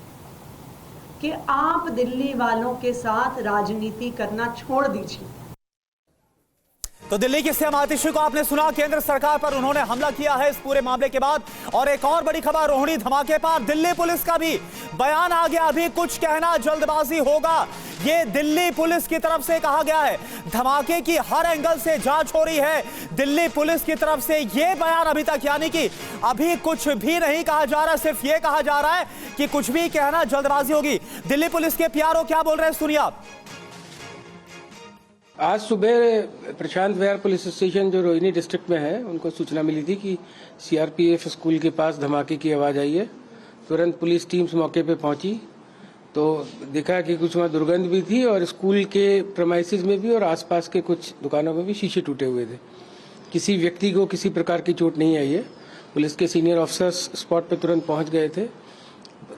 कि आप दिल्ली वालों के साथ राजनीति करना छोड़ दीजिए। तो दिल्ली की सीएम आतिशी को आपने सुना, केंद्र सरकार पर उन्होंने हमला किया है इस पूरे मामले के बाद। और एक और बड़ी खबर, रोहिणी धमाके पर दिल्ली पुलिस का भी बयान आ गया। अभी कुछ कहना जल्दबाजी होगा, ये दिल्ली पुलिस की तरफ से कहा गया है। धमाके की हर एंगल से जांच हो रही है दिल्ली पुलिस की तरफ से। ये बयान अभी तक, यानी कि अभी कुछ भी नहीं कहा जा रहा, सिर्फ ये कहा जा रहा है कि कुछ भी कहना जल्दबाजी होगी। दिल्ली पुलिस के पीआरओ क्या बोल रहे हैं, सुनिए आप। आज सुबह प्रशांत विहार पुलिस स्टेशन जो रोहिणी डिस्ट्रिक्ट में है, उनको सूचना मिली थी कि सीआरपीएफ स्कूल के पास धमाके की आवाज़ आई है। तुरंत पुलिस टीम्स मौके पे पहुंची तो देखा कि कुछ वहाँ दुर्गंध भी थी और स्कूल के प्रेमाइसेस में भी और आसपास के कुछ दुकानों में भी शीशे टूटे हुए थे। किसी व्यक्ति को किसी प्रकार की चोट नहीं आई है। पुलिस के सीनियर ऑफिसर्स स्पॉट पे तुरंत पहुंच गए थे।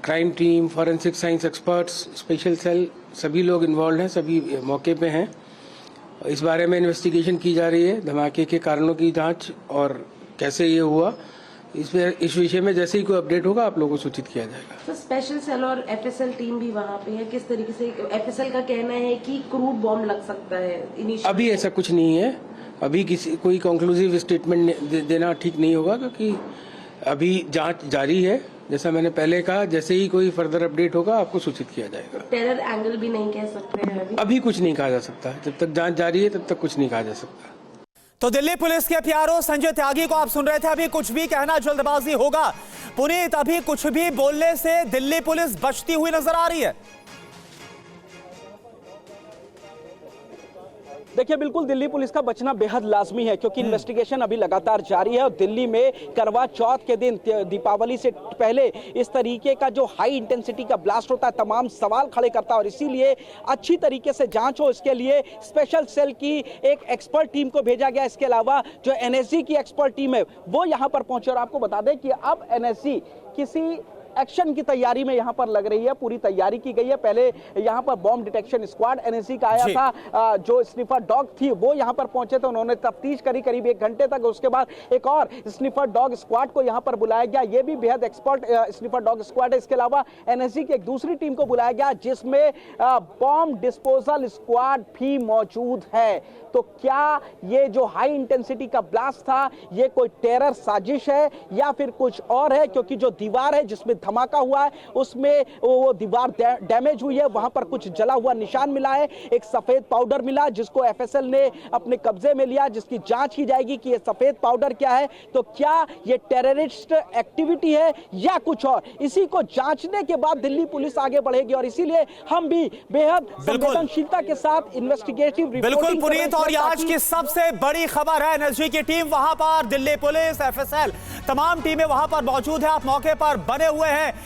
Crime team, forensic science experts, special cell, सभी लोग इन्वॉल्व हैं, सभी मौके पे हैं। इस बारे में इन्वेस्टिगेशन की जा रही है, धमाके के कारणों की जांच और कैसे ये हुआ, इस विषय में जैसे ही कोई अपडेट होगा आप लोगों को सूचित किया जाएगा। तो स्पेशल सेल और एफएसएल टीम भी वहाँ पे है, किस तरीके से? एफएसएल का कहना है कि क्रूड बॉम्ब लग सकता है। अभी ऐसा कुछ नहीं है, अभी कोई कंक्लूसिव स्टेटमेंट देना ठीक नहीं होगा क्योंकि अभी जांच जारी है। जैसा मैंने पहले कहा, जैसे ही कोई फर्दर अपडेट होगा आपको सूचित किया जाएगा। टेरर एंगल भी नहीं कह सकते हैं अभी कुछ नहीं कहा जा सकता। जब तक जांच जारी है तब तक कुछ नहीं कहा जा सकता। तो दिल्ली पुलिस के पीआरओ संजय त्यागी को आप सुन रहे थे। अभी कुछ भी कहना जल्दबाजी होगा। पुनीत, अभी कुछ भी बोलने से दिल्ली पुलिस बचती हुई नजर आ रही है। देखिए, बिल्कुल दिल्ली पुलिस का बचना बेहद लाजमी है क्योंकि इन्वेस्टिगेशन अभी लगातार जारी है और दिल्ली में करवा चौथ के दिन, दीपावली से पहले इस तरीके का जो हाई इंटेंसिटी का ब्लास्ट होता है तमाम सवाल खड़े करता है और इसीलिए अच्छी तरीके से जांच हो, इसके लिए स्पेशल सेल की एक एक्सपर्ट टीम को भेजा गया। इसके अलावा जो एनएसजी की एक्सपर्ट टीम है वो यहां पर पहुंचे और आपको बता दें कि अब एनएसजी किसी एक्शन की तैयारी में यहां पर लग रही है। पूरी तैयारी की गई है। पहले यहां पर बॉम्ब डिटेक्शन स्क्वाड एनएसजी का आया था, जो स्निफर डॉग थी वो यहां पर पहुंचे थे, उन्होंने तफ्तीश करी करीब 1 घंटे तक। उसके बाद एक और स्निफर डॉग स्क्वाड को यहां पर बुलाया गया, ये भी बेहद एक्सपर्ट स्निफर डॉग स्क्वाड है। इसके अलावा एनएसजी की एक दूसरी टीम को बुलाया गया जिसमें बॉम्ब डिस्पोजल स्क्वाड भी मौजूद है। तो क्या ये जो हाई इंटेंसिटी का ब्लास्ट था ये कोई टेरर साजिश है या फिर कुछ और है? क्योंकि जो दीवार है जिसमें धमाका हुआ है उसमें वो दीवार डैमेज हुई है, वहां पर कुछ जला हुआ निशान मिला है, एक सफेद पाउडर मिला जिसको एफएसएल ने अपने कब्जे में लिया, जिसकी जांच की जाएगी कि ये सफेद पाउडर क्या है। तो क्या ये टेररिस्ट एक्टिविटी है या कुछ और? इसी को जांचने के बाद दिल्ली पुलिस आगे बढ़ेगी और इसीलिए हम भी बेहद संवेदनशीलता के साथ इन्वेस्टिगेटिव रिपोर्टिंग कर रहे हैं। और आज की सबसे बड़ी खबर है, एनएसजी की टीम वहां पर, दिल्ली पुलिस, एफएसएल, तमाम टीमें वहां पर मौजूद है। आप मौके पर बने हुए हैं।